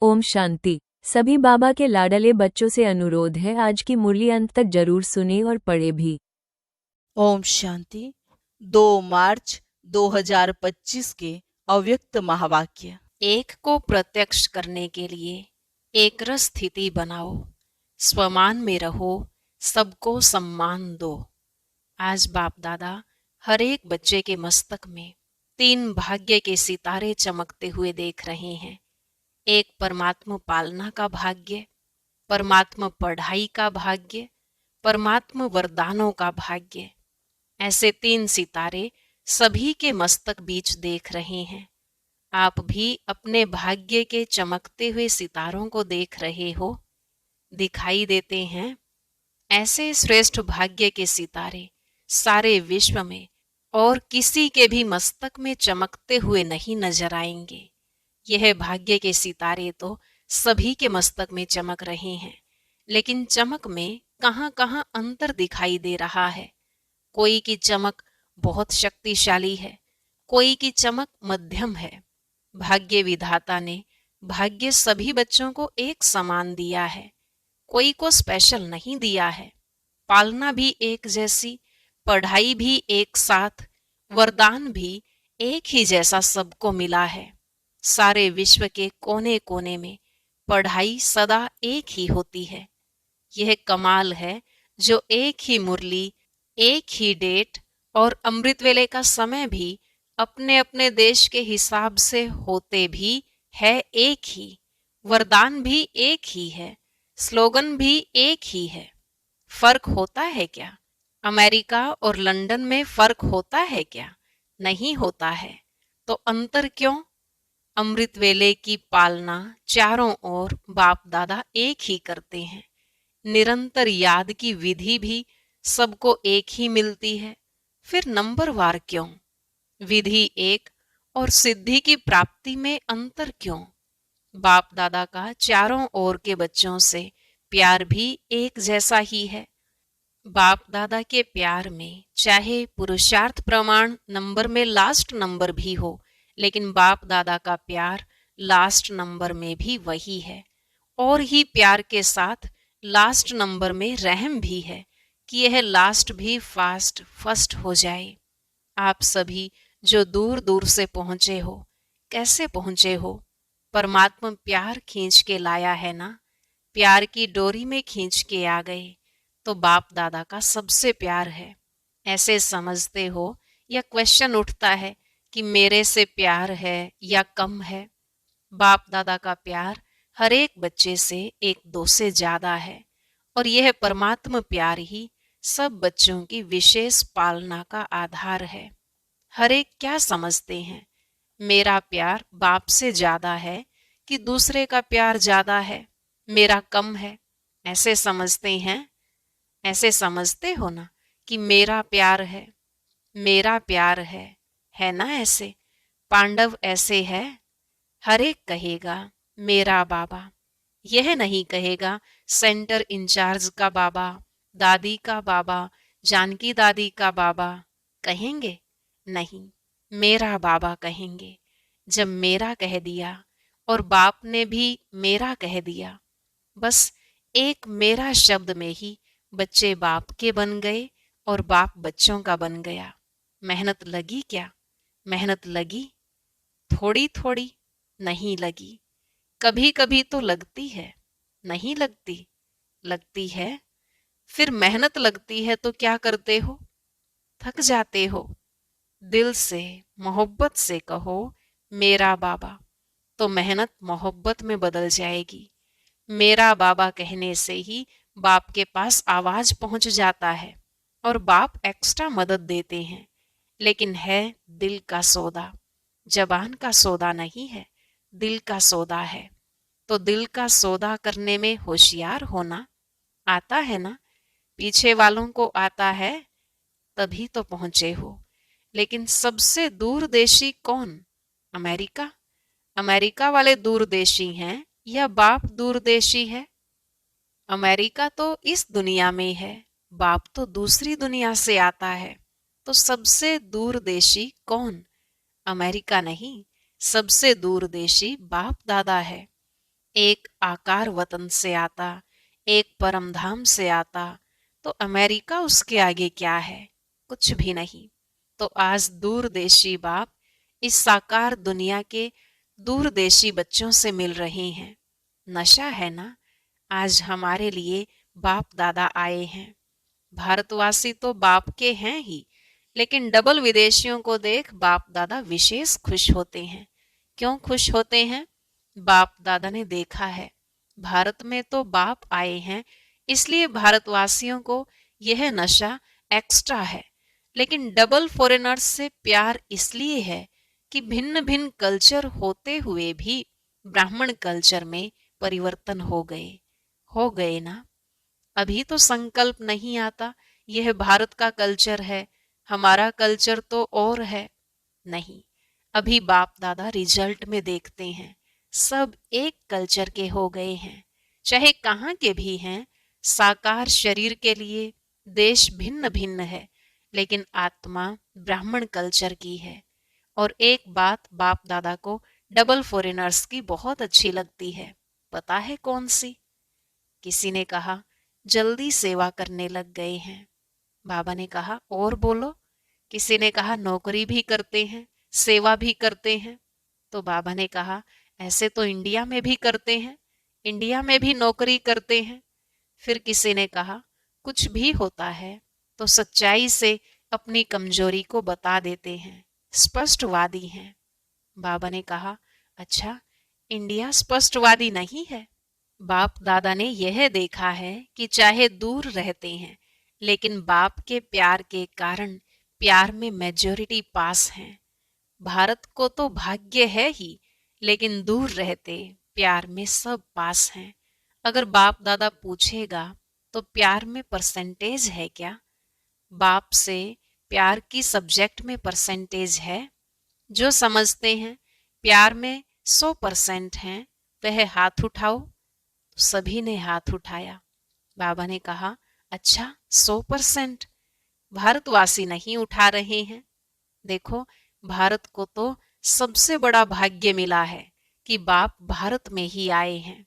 ओम शांति। सभी बाबा के लाडले बच्चों से अनुरोध है, आज की मुरली अंत तक जरूर सुने और पढ़े भी। ओम शांति। 2 मार्च 2025 के अव्यक्त महावाक्य। एक को प्रत्यक्ष करने के लिए एक रस स्थिति बनाओ, स्वमान में रहो, सबको सम्मान दो। आज बाप दादा हर एक बच्चे के मस्तक में 3 भाग्य के सितारे चमकते हुए देख रहे हैं। एक परमात्मा पालना का भाग्य, परमात्मा पढ़ाई का भाग्य, परमात्मा वरदानों का भाग्य। ऐसे 3 सितारे सभी के मस्तक बीच देख रहे हैं। आप भी अपने भाग्य के चमकते हुए सितारों को देख रहे हो, दिखाई देते हैं। ऐसे श्रेष्ठ भाग्य के सितारे सारे विश्व में और किसी के भी मस्तक में चमकते हुए नहीं नजर आएंगे। यह भाग्य के सितारे तो सभी के मस्तक में चमक रहे हैं, लेकिन चमक में कहां कहां अंतर दिखाई दे रहा है। कोई की चमक बहुत शक्तिशाली है, कोई की चमक मध्यम है। भाग्य विधाता ने भाग्य सभी बच्चों को एक समान दिया है, कोई को स्पेशल नहीं दिया है। पालना भी एक जैसी, पढ़ाई भी एक साथ, वरदान भी एक ही जैसा सबको मिला है। सारे विश्व के कोने कोने में पढ़ाई सदा एक ही होती है। यह कमाल है जो एक ही मुरली, एक ही डेट और अमृत वेले का समय भी अपने अपने देश के हिसाब से होते भी है एक ही। वरदान भी एक ही है, स्लोगन भी एक ही है। फर्क होता है क्या? अमेरिका और लंदन में फर्क होता है क्या? नहीं होता है। तो अंतर क्यों? अमृत वेले की पालना चारों ओर बाप दादा एक ही करते हैं। निरंतर याद की विधि भी सबको एक ही मिलती है। फिर नंबरवार क्यों? विधि एक और सिद्धि की प्राप्ति में अंतर क्यों? बाप दादा का चारों ओर के बच्चों से प्यार भी एक जैसा ही है। बाप दादा के प्यार में चाहे पुरुषार्थ प्रमाण नंबर में लास्ट नंबर भी हो, लेकिन बाप दादा का प्यार लास्ट नंबर में भी वही है। और ही प्यार के साथ लास्ट नंबर में रहम भी है कि यह लास्ट भी फास्ट फर्स्ट हो जाए। आप सभी जो दूर दूर से पहुंचे हो, कैसे पहुंचे हो? परमात्मा प्यार खींच के लाया है ना, प्यार की डोरी में खींच के आ गए। तो बाप दादा का सबसे प्यार है, ऐसे समझते हो या क्वेश्चन उठता है कि मेरे से प्यार है या कम है? बाप दादा का प्यार हर एक बच्चे से एक दो से ज्यादा है, और यह परमात्मा प्यार ही सब बच्चों की विशेष पालना का आधार है। हर एक क्या समझते हैं? मेरा प्यार बाप से ज्यादा है कि दूसरे का प्यार ज्यादा है, मेरा कम है, ऐसे समझते हैं? ऐसे समझते हो ना कि मेरा प्यार है, मेरा प्यार है ना? ऐसे पांडव ऐसे है। हर एक कहेगा मेरा बाबा, यह नहीं कहेगा सेंटर इंचार्ज का बाबा, दादी का बाबा, जानकी दादी का बाबा। कहेंगे नहीं, मेरा बाबा कहेंगे। जब मेरा कह दिया और बाप ने भी मेरा कह दिया, बस एक मेरा शब्द में ही बच्चे बाप के बन गए और बाप बच्चों का बन गया। मेहनत लगी क्या? मेहनत लगी? थोड़ी थोड़ी? नहीं लगी। कभी कभी तो लगती है, नहीं लगती? लगती है। फिर मेहनत लगती है तो क्या करते हो? थक जाते हो। दिल से मोहब्बत से कहो मेरा बाबा, तो मेहनत मोहब्बत में बदल जाएगी। मेरा बाबा कहने से ही बाप के पास आवाज पहुंच जाता है और बाप एक्स्ट्रा मदद देते हैं। लेकिन है दिल का सौदा, जबान का सौदा नहीं है, दिल का सौदा है। तो दिल का सौदा करने में होशियार होना आता है ना? पीछे वालों को आता है, तभी तो पहुंचे हो। लेकिन सबसे दूरदेशी कौन? अमेरिका? अमेरिका वाले दूरदेशी हैं या बाप दूरदेशी है? अमेरिका तो इस दुनिया में है, बाप तो दूसरी दुनिया से आता है। तो सबसे दूरदेशी कौन? अमेरिका नहीं, सबसे दूरदेशी बाप दादा है। एक आकार वतन से आता, एक परम धाम से आता, तो अमेरिका उसके आगे क्या है? कुछ भी नहीं। तो आज दूरदेशी बाप इस साकार दुनिया के दूरदेशी बच्चों से मिल रहे हैं। नशा है ना? आज हमारे लिए बाप दादा आए हैं। भारतवासी तो बाप के हैं ही, लेकिन डबल विदेशियों को देख बाप दादा विशेष खुश होते हैं। क्यों खुश होते हैं? बाप दादा ने देखा है भारत में तो बाप आए हैं, इसलिए भारतवासियों को यह नशा एक्स्ट्रा है। लेकिन डबल फॉरेनर्स से प्यार इसलिए है कि भिन्न भिन्न कल्चर होते हुए भी ब्राह्मण कल्चर में परिवर्तन हो गए ना। अभी तो संकल्प नहीं आता यह भारत का कल्चर है, हमारा कल्चर तो और है। नहीं, अभी बाप दादा रिजल्ट में देखते हैं सब एक कल्चर के हो गए हैं, चाहे कहाँ के भी हैं। साकार शरीर के लिए देश भिन्न भिन्न है, लेकिन आत्मा ब्राह्मण कल्चर की है। और एक बात बाप दादा को डबल फॉरेनर्स की बहुत अच्छी लगती है, पता है कौन सी? किसी ने कहा जल्दी सेवा करने लग गए हैं। बाबा ने कहा और बोलो। किसी ने कहा नौकरी भी करते हैं, सेवा भी करते हैं। तो बाबा ने कहा ऐसे तो इंडिया में भी करते हैं, इंडिया में भी नौकरी करते हैं। फिर किसी ने कहा कुछ भी होता है तो सच्चाई से अपनी कमजोरी को बता देते हैं, स्पष्टवादी हैं। बाबा ने कहा अच्छा, इंडिया स्पष्टवादी नहीं है? बाप दादा ने यह देखा है कि चाहे दूर रहते हैं, लेकिन बाप के प्यार के कारण प्यार में मेजॉरिटी पास है। भारत को तो भाग्य है ही, लेकिन दूर रहते प्यार में सब पास हैं। अगर बाप दादा पूछेगा तो प्यार में परसेंटेज है क्या? बाप से प्यार की सब्जेक्ट में परसेंटेज है? जो समझते हैं प्यार में 100% है वह हाथ उठाओ। सभी ने हाथ उठाया। बाबा ने कहा अच्छा 100%? भारतवासी नहीं उठा रहे हैं। देखो, भारत को तो सबसे बड़ा भाग्य मिला है कि बाप भारत में ही आए हैं।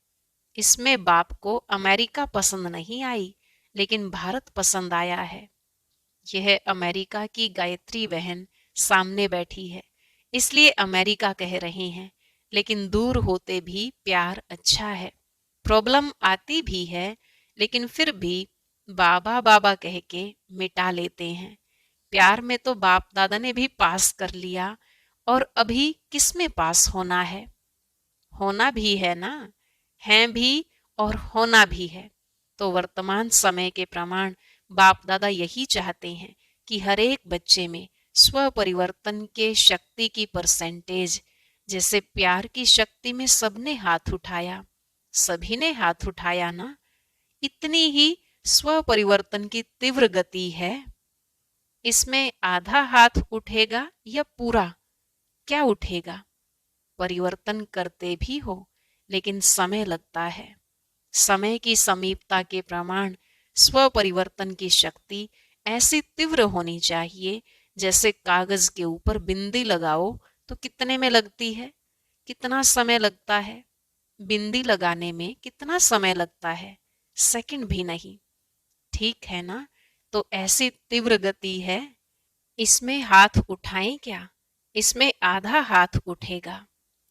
इसमें बाप को अमेरिका पसंद नहीं आई, लेकिन भारत पसंद आया है। यह अमेरिका की गायत्री बहन सामने बैठी है, इसलिए अमेरिका कह रहे हैं, लेकिन दूर होते भी प्यार अच्छा है। प्रॉब्लम आती भी है, लेकिन फिर भी बाबा बाबा कह के मिटा लेते हैं। प्यार में तो बाप दादा ने भी पास कर लिया, और अभी किस में पास होना है? होना भी है ना, है भी और होना भी है। तो वर्तमान समय के प्रमाण बाप दादा यही चाहते हैं कि हर एक बच्चे में स्व परिवर्तन के शक्ति की परसेंटेज, जैसे प्यार की शक्ति में सबने हाथ उठाया, सभी ने हाथ उठाया ना, इतनी ही स्व परिवर्तन की तीव्र गति है। इसमें आधा हाथ उठेगा या पूरा, क्या उठेगा? परिवर्तन करते भी हो, लेकिन समय लगता है। समय की समीपता के प्रमाण स्व परिवर्तन की शक्ति ऐसी तीव्र होनी चाहिए, जैसे कागज के ऊपर बिंदी लगाओ तो कितने में लगती है, कितना समय लगता है? बिंदी लगाने में कितना समय लगता है? सेकंड भी नहीं। ठीक है ना? तो ऐसी तीव्र गति है। इसमें हाथ उठाएं क्या? इसमें आधा हाथ उठेगा।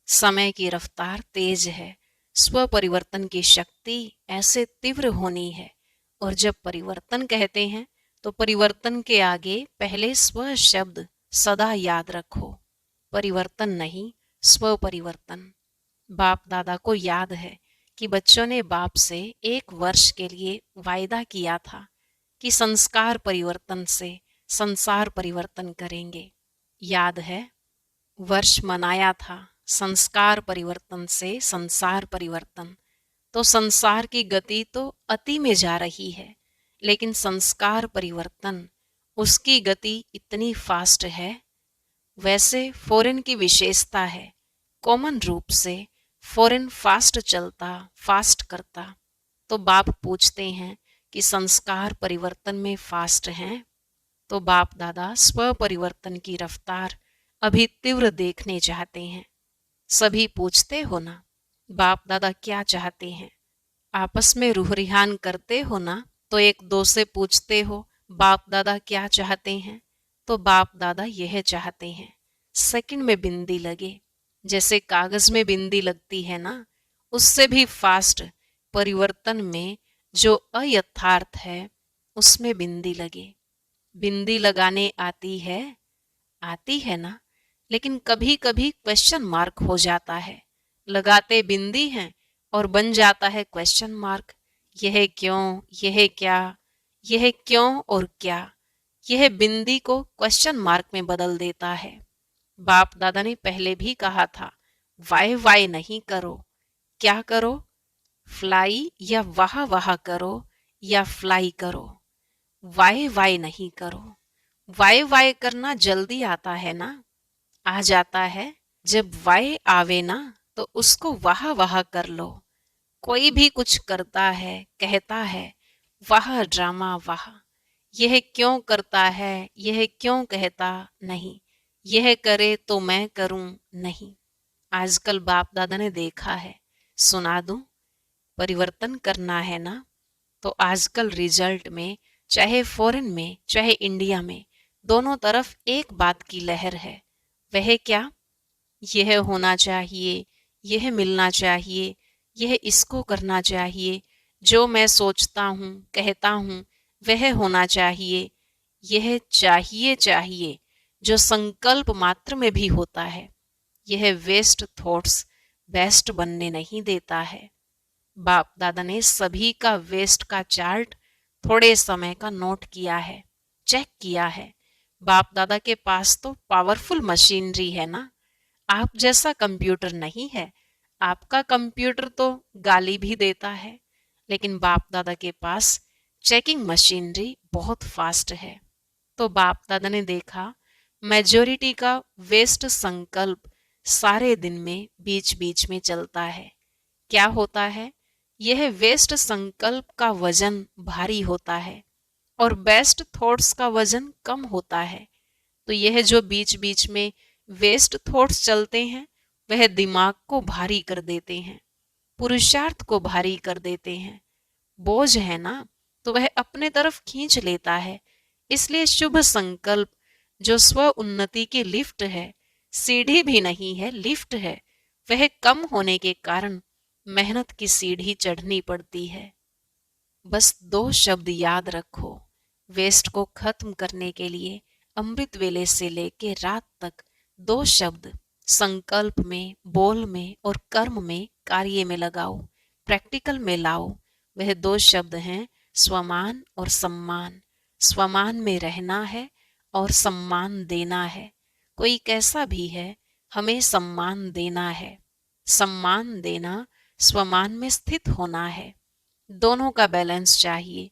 समय की रफ्तार तेज है, स्व परिवर्तन की शक्ति ऐसे तीव्र होनी है। और जब परिवर्तन कहते हैं तो परिवर्तन के आगे पहले स्व शब्द सदा याद रखो। परिवर्तन नहीं, स्व परिवर्तन। बाप दादा को याद है कि बच्चों ने बाप से 1 वर्ष के लिए वायदा किया था कि संस्कार परिवर्तन से संसार परिवर्तन करेंगे। याद है? वर्ष मनाया था संस्कार परिवर्तन से संसार परिवर्तन। तो संसार की गति तो अति में जा रही है, लेकिन संस्कार परिवर्तन, उसकी गति इतनी फास्ट है। वैसे फॉरेन की विशेषता है, कॉमन रूप से फॉरेन फास्ट चलता, फास्ट करता। तो बाप पूछते हैं कि संस्कार परिवर्तन में फास्ट हैं? तो बाप दादा स्व परिवर्तन की रफ्तार अभी तीव्र देखने चाहते हैं। सभी पूछते हो ना, बाप दादा क्या चाहते हैं? आपस में रूह रिहान करते हो ना, तो एक दो से पूछते हो बाप दादा क्या चाहते हैं? तो बाप दादा यह चाहते हैं सेकंड में बिंदी लगे, जैसे कागज में बिंदी लगती है ना, उससे भी फास्ट परिवर्तन में जो अयथार्थ है उसमें बिंदी लगे। बिंदी लगाने आती है ना, लेकिन कभी कभी क्वेश्चन मार्क हो जाता है। लगाते बिंदी हैं और बन जाता है क्वेश्चन मार्क। यह क्यों, यह क्या, यह क्यों और क्या, यह बिंदी को क्वेश्चन मार्क में बदल देता है। बाप दादा ने पहले भी कहा था, वाय वाय नहीं करो। क्या करो? फ्लाई या वाह वाह करो या फ्लाई करो। वाय वाय नहीं करो। वाय वाय करना जल्दी आता है ना, आ जाता है। जब वाय आवे ना, तो उसको वाह वाह कर लो। कोई भी कुछ करता है, कहता है, वाह ड्रामा वाह। यह क्यों करता है, यह क्यों कहता नहीं, यह करे तो मैं करूं नहीं। आजकल बाप दादा ने देखा है, सुना दूं? परिवर्तन करना है ना, तो आजकल रिजल्ट में, चाहे फॉरेन में चाहे इंडिया में, दोनों तरफ एक बात की लहर है। वह क्या? यह होना चाहिए, यह मिलना चाहिए, यह इसको करना चाहिए, जो मैं सोचता हूँ कहता हूँ वह होना चाहिए। यह चाहिए चाहिए जो संकल्प मात्र में भी होता है। यह वेस्ट थॉट्स बेस्ट बनने नहीं देता है। बाप दादा ने सभी का वेस्ट का चार्ट थोड़े समय का नोट किया है, चेक किया है। बाप दादा के पास तो पावरफुल मशीनरी है ना, आप जैसा कंप्यूटर नहीं है। आपका कंप्यूटर तो गाली भी देता है, लेकिन बाप दादा के पास चेकिंग मशीनरी बहुत फास्ट है। तो बाप दादा ने देखा, मेजोरिटी का वेस्ट संकल्प सारे दिन में बीच बीच में चलता है। क्या होता है? यह वेस्ट संकल्प का वजन भारी होता है और बेस्ट थॉट्स का वजन कम होता है। तो यह जो बीच बीच में वेस्ट थॉट्स चलते हैं, वह दिमाग को भारी कर देते हैं, पुरुषार्थ को भारी कर देते हैं। बोझ है ना, तो वह अपने तरफ खींच लेता है। इसलिए शुभ संकल्प जो स्व उन्नति की लिफ्ट है, सीढ़ी भी नहीं है, लिफ्ट है, वह कम होने के कारण मेहनत की सीढ़ी चढ़नी पड़ती है। बस दो शब्द याद रखो, वेस्ट को खत्म करने के लिए अमृत वेले से लेके रात तक दो शब्द संकल्प में, बोल में और कर्म में, कार्य में लगाओ, प्रैक्टिकल में लाओ। वह दो शब्द हैं स्वमान और सम्मान। स्वमान में रहना है और सम्मान देना है। कोई कैसा भी है, हमें सम्मान देना है। सम्मान देना स्वमान में स्थित होना है। दोनों का बैलेंस चाहिए।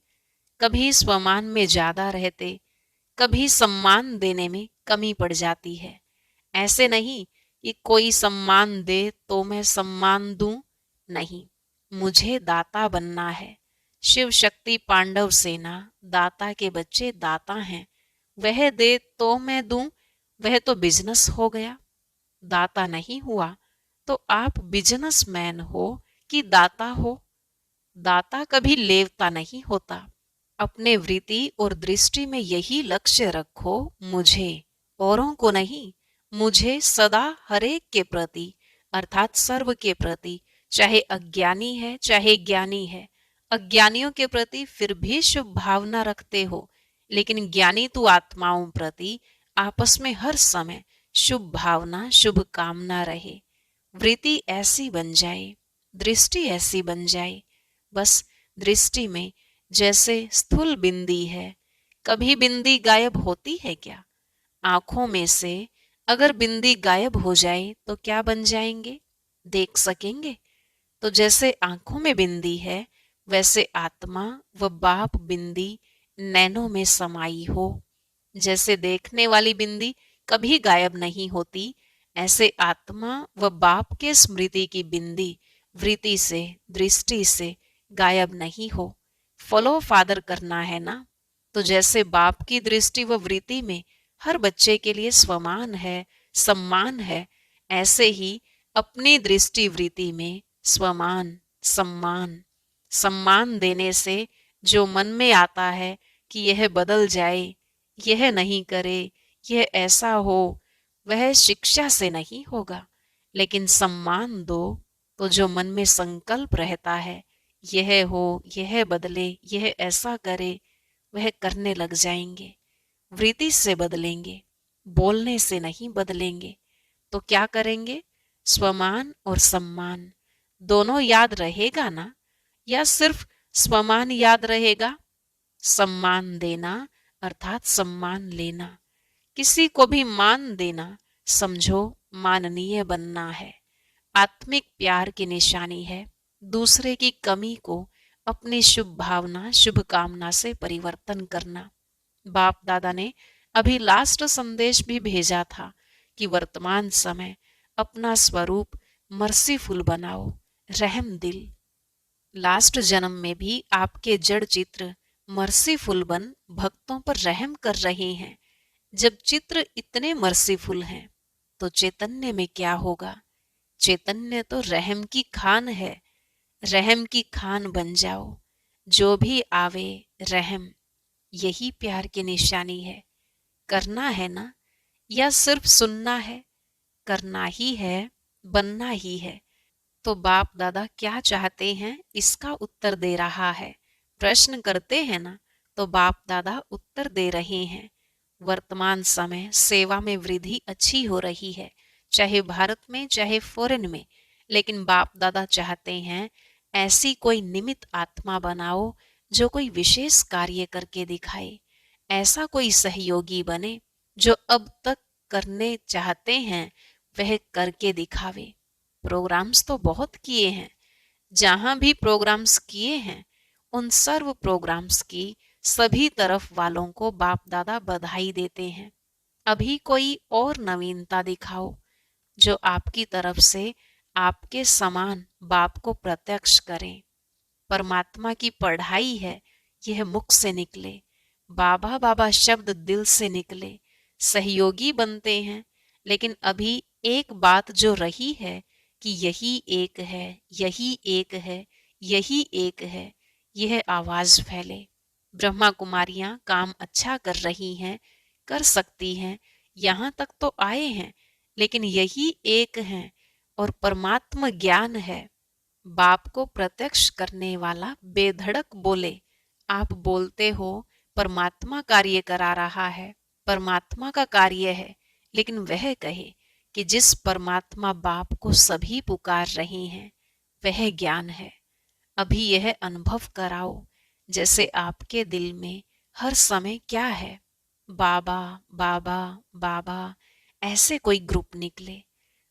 कभी स्वमान में ज्यादा रहते, कभी सम्मान देने में कमी पड़ जाती है। ऐसे नहीं कि कोई सम्मान दे तो मैं सम्मान दूं, नहीं, मुझे दाता बनना है। शिव शक्ति पांडव सेना दाता के बच्चे दाता हैं। वह दे तो मैं दूं, वह तो बिजनेस हो गया। दाता नहीं हुआ तो आप बिजनेसमैन हो कि दाता हो? दाता कभी लेवता नहीं होता। अपने वृत्ति और दृष्टि में यही लक्ष्य रखो, मुझे, औरों को नहीं। मुझे सदा हरेक के प्रति, अर्थात सर्व के प्रति, चाहे अज्ञानी है चाहे ज्ञानी है। अज्ञानियों के प्रति फिर भी शुभ भावना रखते हो, लेकिन ज्ञानी तू आत्माओं प्रति आपस में हर समय शुभ भावना, शुभ कामना रहे। वृत्ति ऐसी बन जाए, दृष्टि ऐसी बन जाए। बस दृष्टि में जैसे स्थूल बिंदी है, कभी बिंदी गायब होती है क्या? आंखों में से अगर बिंदी गायब हो जाए तो क्या बन जाएंगे? देख सकेंगे? तो जैसे आंखों में बिंदी है, वैसे आत्मा व बाप बिंदी नैनों में समाई हो। जैसे देखने वाली बिंदी कभी गायब नहीं होती, ऐसे आत्मा व बाप के स्मृति की बिंदी वृत्ति से, दृष्टि से गायब नहीं हो। फॉलो फादर करना है ना, तो जैसे बाप की दृष्टि व वृत्ति में हर बच्चे के लिए स्वमान है, सम्मान है, ऐसे ही अपनी दृष्टि वृत्ति में स्वमान, सम्मान। सम्मान देने से जो मन में आता है कि यह बदल जाए, यह नहीं करे, यह ऐसा हो, वह शिक्षा से नहीं होगा। लेकिन सम्मान दो तो जो मन में संकल्प रहता है, यह हो, यह बदले, यह ऐसा करे, वह करने लग जाएंगे। वृत्ति से बदलेंगे, बोलने से नहीं बदलेंगे। तो क्या करेंगे? स्वमान और सम्मान दोनों याद रहेगा ना, या सिर्फ स्वमान याद रहेगा? सम्मान देना अर्थात सम्मान लेना। किसी को भी मान देना समझो माननीय बनना है। आत्मिक प्यार की निशानी है दूसरे की कमी को अपनी शुभ भावना, शुभ कामना से परिवर्तन करना। बाप दादा ने अभी लास्ट संदेश भी भेजा था कि वर्तमान समय अपना स्वरूप मर्सीफुल बनाओ, रहम दिल। लास्ट जन्म में भी आपके जड़ चित्र मर्सीफुल बन भक्तों पर रहम कर रहे हैं। जब चित्र इतने मर्सीफुल हैं तो चैतन्य में क्या होगा? चैतन्य तो रहम की खान है। रहम की खान बन जाओ, जो भी आवे रहम। यही प्यार की निशानी है। करना है ना, या सिर्फ सुनना है? करना ही है, बनना ही है। तो बाप दादा क्या चाहते हैं, इसका उत्तर दे रहा है। प्रश्न करते हैं ना, तो बाप दादा उत्तर दे रहे हैं। वर्तमान समय सेवा में वृद्धि अच्छी हो रही है, चाहे भारत में चाहे फॉरेन में। लेकिन बाप दादा चाहते हैं ऐसी कोई निमित्त आत्मा बनाओ जो कोई विशेष कार्य करके दिखाए। ऐसा कोई सहयोगी बने जो अब तक करने चाहते हैं वह करके दिखावे। प्रोग्राम्स तो बहुत किए हैं, जहां भी प्रोग्राम्स किए हैं उन सर्व प्रोग्राम्स की सभी तरफ वालों को बाप दादा बधाई देते हैं। अभी कोई और नवीनता दिखाओ जो आपकी तरफ से आपके समान बाप को प्रत्यक्ष करें। परमात्मा की पढ़ाई है, यह मुख से निकले। बाबा बाबा शब्द दिल से निकले। सहयोगी बनते हैं, लेकिन अभी एक बात जो रही है कि यही एक है, यही एक है, यही एक है, यह आवाज फैले। ब्रह्मा कुमारियां काम अच्छा कर रही हैं, कर सकती हैं, यहां तक तो आए हैं, लेकिन यही एक है और परमात्मा ज्ञान है। बाप को प्रत्यक्ष करने वाला बेधड़क बोले। आप बोलते हो परमात्मा कार्य करा रहा है, परमात्मा का कार्य है, लेकिन वह कहे कि जिस परमात्मा बाप को सभी पुकार रहे हैं वह ज्ञान है। अभी यह अनुभव कराओ जैसे आपके दिल में हर समय क्या है? बाबा बाबा बाबा, ऐसे कोई ग्रुप निकले।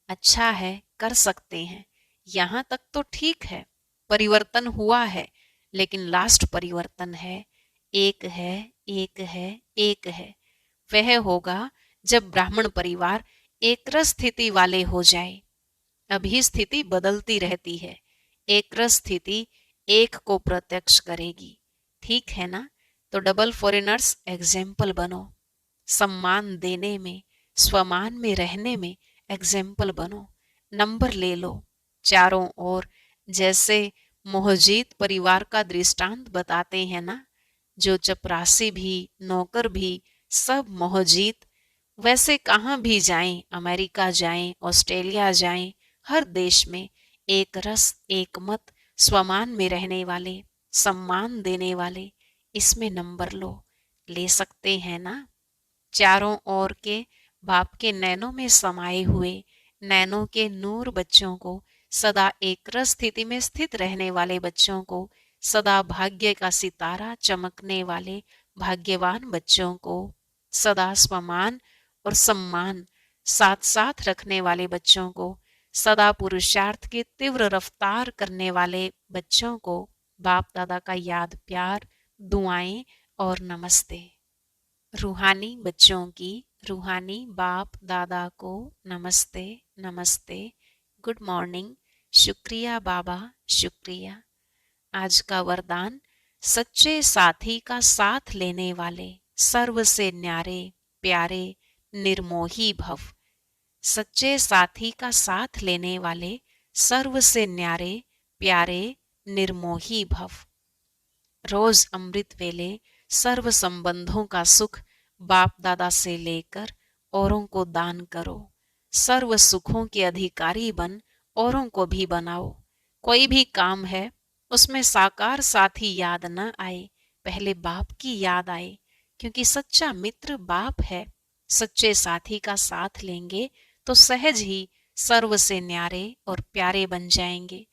अच्छा है, कर सकते हैं, यहां तक तो ठीक है। परिवर्तन हुआ है, लेकिन लास्ट परिवर्तन है एक है, एक है, एक है। वह होगा जब ब्राह्मण परिवार एकरस स्थिति वाले हो जाए। अभी स्थिति बदलती रहती है, एकरस स्थिति एक को प्रत्यक्ष करेगी। ठीक है ना? तो डबल फॉरेनर्स एग्जाम्पल बनो। सम्मान देने में, स्वमान में रहने में एग्जाम्पल बनो। नंबर ले लो चारों ओर। जैसे मोहजीत परिवार का दृष्टांत बताते हैं ना, जो चपरासी भी, नौकर भी, सब मोहजीत। वैसे कहाँ भी जाएं, अमेरिका जाएं, ऑस्ट्रेलिया जाएं, हर देश में एक रस, एक मत, स्वमान में रहने वाले, सम्मान देने वाले, इसमें नंबर लो। ले सकते हैं ना? चारों ओर के बाप के नैनों में समाये हुए नैनों के नूर बच्चों को, सदा एकरस स्थिति में स्थित रहने वाले बच्चों को, सदा भाग्य का सितारा चमकने वाले भाग्यवान बच्चों को, सदा स्वमान और सम्मान साथ साथ रखने वाले बच्चों को, सदा पुरुषार्थ की तीव्र रफ्तार करने वाले बच्चों को बाप दादा का याद, प्यार, दुआएं और नमस्ते। रूहानी बच्चों की रूहानी बाप दादा को नमस्ते, नमस्ते, गुड मॉर्निंग, शुक्रिया बाबा, शुक्रिया। आज का वरदान, सच्चे साथी का साथ लेने वाले सर्व से न्यारे प्यारे निर्मोही भव। सच्चे साथी का साथ लेने वाले सर्व से न्यारे प्यारे निर्मोही भव। रोज अमृत वेले सर्व संबंधों का सुख बाप दादा से लेकर औरों को दान करो। सर्व सुखों के अधिकारी बन औरों को भी बनाओ। कोई भी काम है उसमें साकार साथी याद न आए, पहले बाप की याद आए, क्योंकि सच्चा मित्र बाप है। सच्चे साथी का साथ लेंगे तो सहज ही सर्व से न्यारे और प्यारे बन जाएंगे।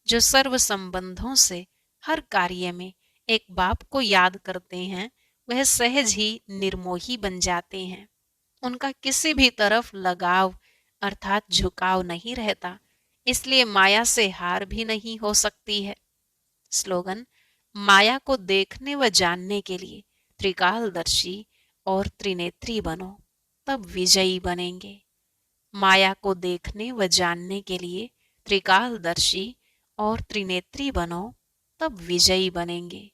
जो सर्व संबंधों से हर कार्य में एक बाप को याद करते हैं, वह सहज ही निर्मोही बन जाते हैं। उनका किसी भी तरफ लगाव अर्थात झुकाव नहीं रहता, इसलिए माया से हार भी नहीं हो सकती है। स्लोगन: माया को देखने व जानने के लिए त्रिकालदर्शी और त्रिनेत्री बनो, तब विजयी बनेंगे। माया को देखने व जानने के लिए त्रिकालदर्शी और त्रिनेत्री बनो, तब विजयी बनेंगे।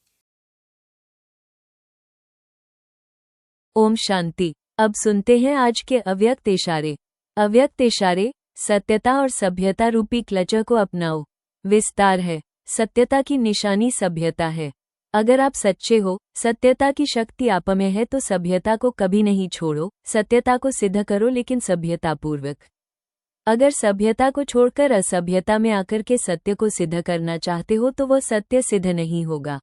ओम शांति। अब सुनते हैं आज के अव्यक्त इशारे। अव्यक्त इशारे: सत्यता और सभ्यता रूपी क्लचर को अपनाओ। विस्तार है। सत्यता की निशानी सभ्यता है। अगर आप सच्चे हो, सत्यता की शक्ति आप में है, तो सभ्यता को कभी नहीं छोड़ो। सत्यता को सिद्ध करो, लेकिन सभ्यतापूर्वक। अगर सभ्यता को छोड़कर असभ्यता में आकर के सत्य को सिद्ध करना चाहते हो, तो वह सत्य सिद्ध नहीं होगा।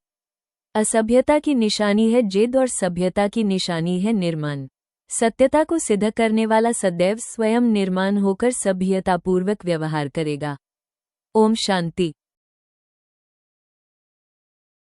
असभ्यता की निशानी है जिद और सभ्यता की निशानी है निर्माण। सत्यता को सिद्ध करने वाला सदैव स्वयं निर्माण होकर सभ्यतापूर्वक व्यवहार करेगा। ओम शांति।